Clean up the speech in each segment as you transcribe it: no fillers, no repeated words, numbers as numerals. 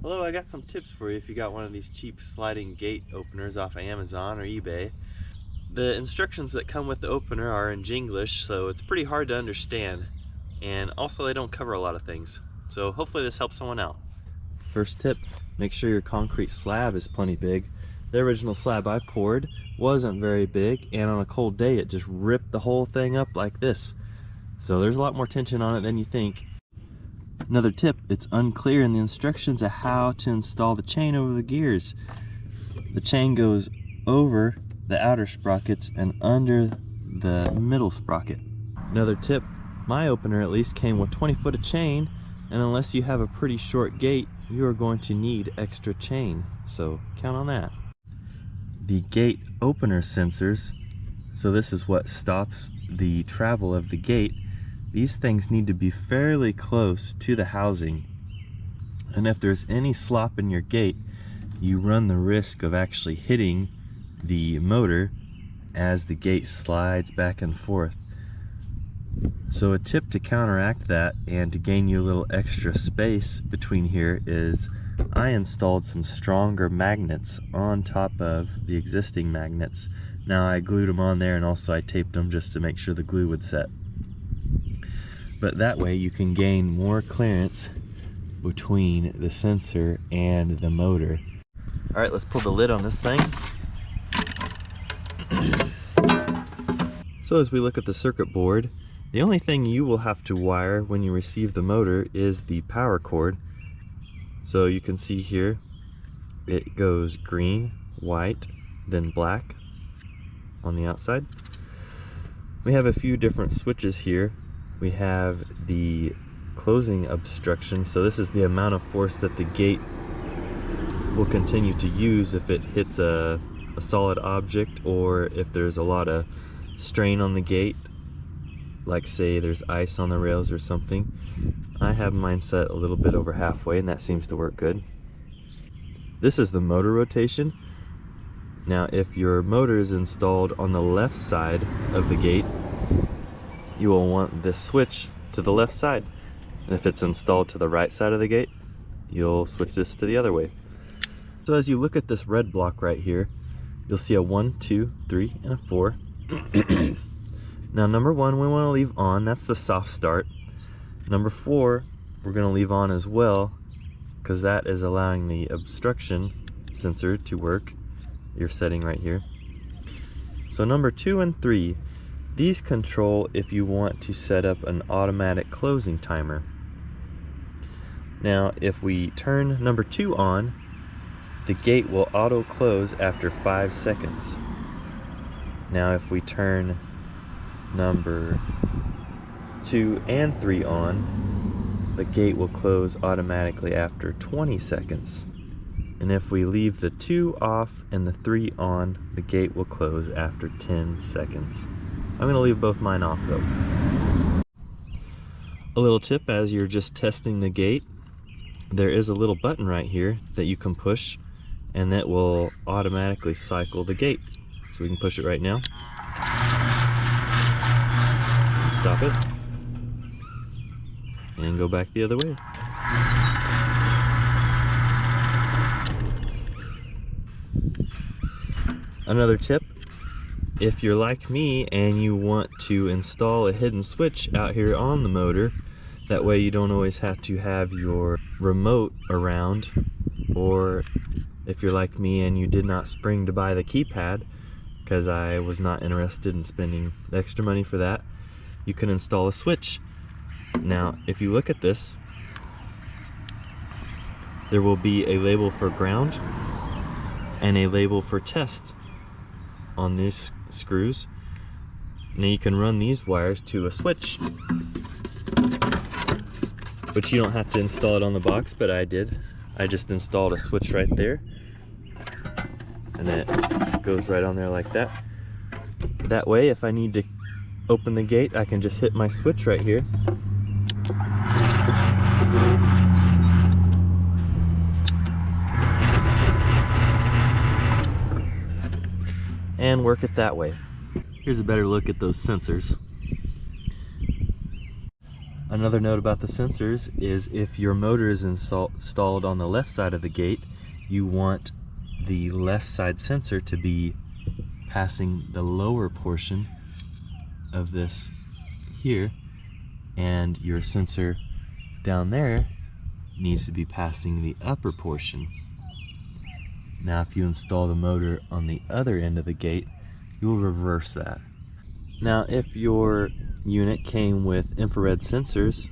Hello, I got some tips for you if you got one of these cheap sliding gate openers off of Amazon or eBay. The instructions that come with the opener are in Jinglish, so it's pretty hard to understand. And also they don't cover a lot of things. So hopefully this helps someone out. First tip, make sure your concrete slab is plenty big. The original slab I poured wasn't very big, and on a cold day it just ripped the whole thing up like this. So there's a lot more tension on it than you think. Another tip, it's unclear in the instructions of how to install the chain over the gears. The chain goes over the outer sprockets and under the middle sprocket. Another tip, my opener at least came with 20 foot of chain, and unless you have a pretty short gate, you are going to need extra chain, so count on that. The gate opener sensors, so this is what stops the travel of the gate. These things need to be fairly close to the housing, and if there's any slop in your gate, you run the risk of actually hitting the motor as the gate slides back and forth. So a tip to counteract that and to gain you a little extra space between here is I installed some stronger magnets on top of the existing magnets. Now I glued them on there, and also I taped them just to make sure the glue would set. But that way you can gain more clearance between the sensor and the motor. All right, let's pull the lid on this thing. So as we look at the circuit board, the only thing you will have to wire when you receive the motor is the power cord. So you can see here, it goes green, white, then black on the outside. We have a few different switches here. We have the closing obstruction, so this is the amount of force that the gate will continue to use if it hits a solid object, or if there's a lot of strain on the gate, like say there's ice on the rails or something. I have mine set a little bit over halfway, and that seems to work good. This is the motor rotation. Now if your motor is installed on the left side of the gate, you will want this switch to the left side, and if it's installed to the right side of the gate, you'll switch this to the other way. So as you look at this red block right here, you'll see a 1, 2, 3, and a 4. Now number 1 we want to leave on, that's the soft start. Number 4 we're going to leave on as well, because that is allowing the obstruction sensor to work, your setting right here. So number 2 and 3, these control if you want to set up an automatic closing timer. Now if we turn number 2 on, the gate will auto close after 5 seconds. Now if we turn number 2 and 3 on, the gate will close automatically after 20 seconds. And if we leave the 2 off and the 3 on, the gate will close after 10 seconds. I'm going to leave both mine off though. A little tip as you're just testing the gate, there is a little button right here that you can push, and that will automatically cycle the gate. So we can push it right now. Stop it. And go back the other way. Another tip, if you're like me and you want to install a hidden switch out here on the motor, that way you don't always have to have your remote around, or if you're like me and you did not spring to buy the keypad, because I was not interested in spending the extra money for that, you can install a switch. Now if you look at this, there will be a label for ground and a label for test on these screws. Now you can run these wires to a switch, but you don't have to install it on the box, but I did. I just installed a switch right there, and it goes right on there like that. That way if I need to open the gate, I can just hit my switch right here, and work it that way. Here's a better look at those sensors. Another note about the sensors is if your motor is installed on the left side of the gate, you want the left side sensor to be passing the lower portion of this here, and your sensor down there needs to be passing the upper portion. Now if you install the motor on the other end of the gate, you will reverse that. Now if your unit came with infrared sensors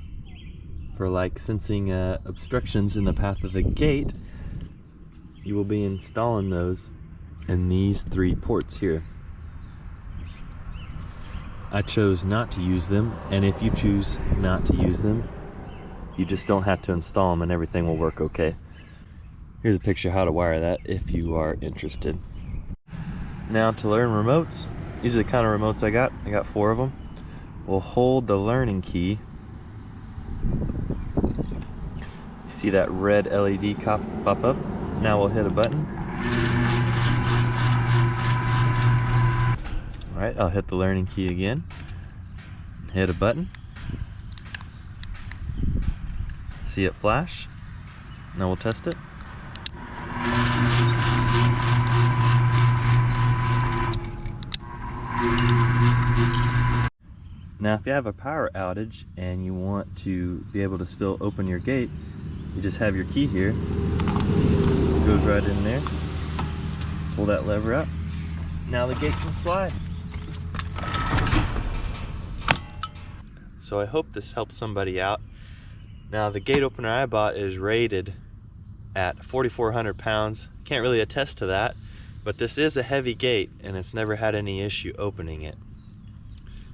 for like sensing obstructions in the path of the gate, you will be installing those in these 3 ports here. I chose not to use them, and if you choose not to use them, you just don't have to install them and everything will work okay. Here's a picture of how to wire that if you are interested. Now to learn remotes, these are the kind of remotes I got 4 of them. We'll hold the learning key. You see that red LED pop up? Now we'll hit a button. Alright, I'll hit the learning key again. Hit a button. See it flash? Now we'll test it. Now if you have a power outage and you want to be able to still open your gate, you just have your key here. It goes right in there. Pull that lever out. Now the gate can slide. So I hope this helps somebody out. Now the gate opener I bought is rated at 4,400 pounds. Can't really attest to that, but this is a heavy gate and it's never had any issue opening it.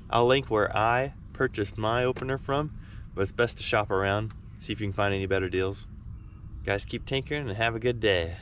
I'll link where I purchased my opener from, but it's best to shop around, see if you can find any better deals. Guys, keep tinkering and have a good day.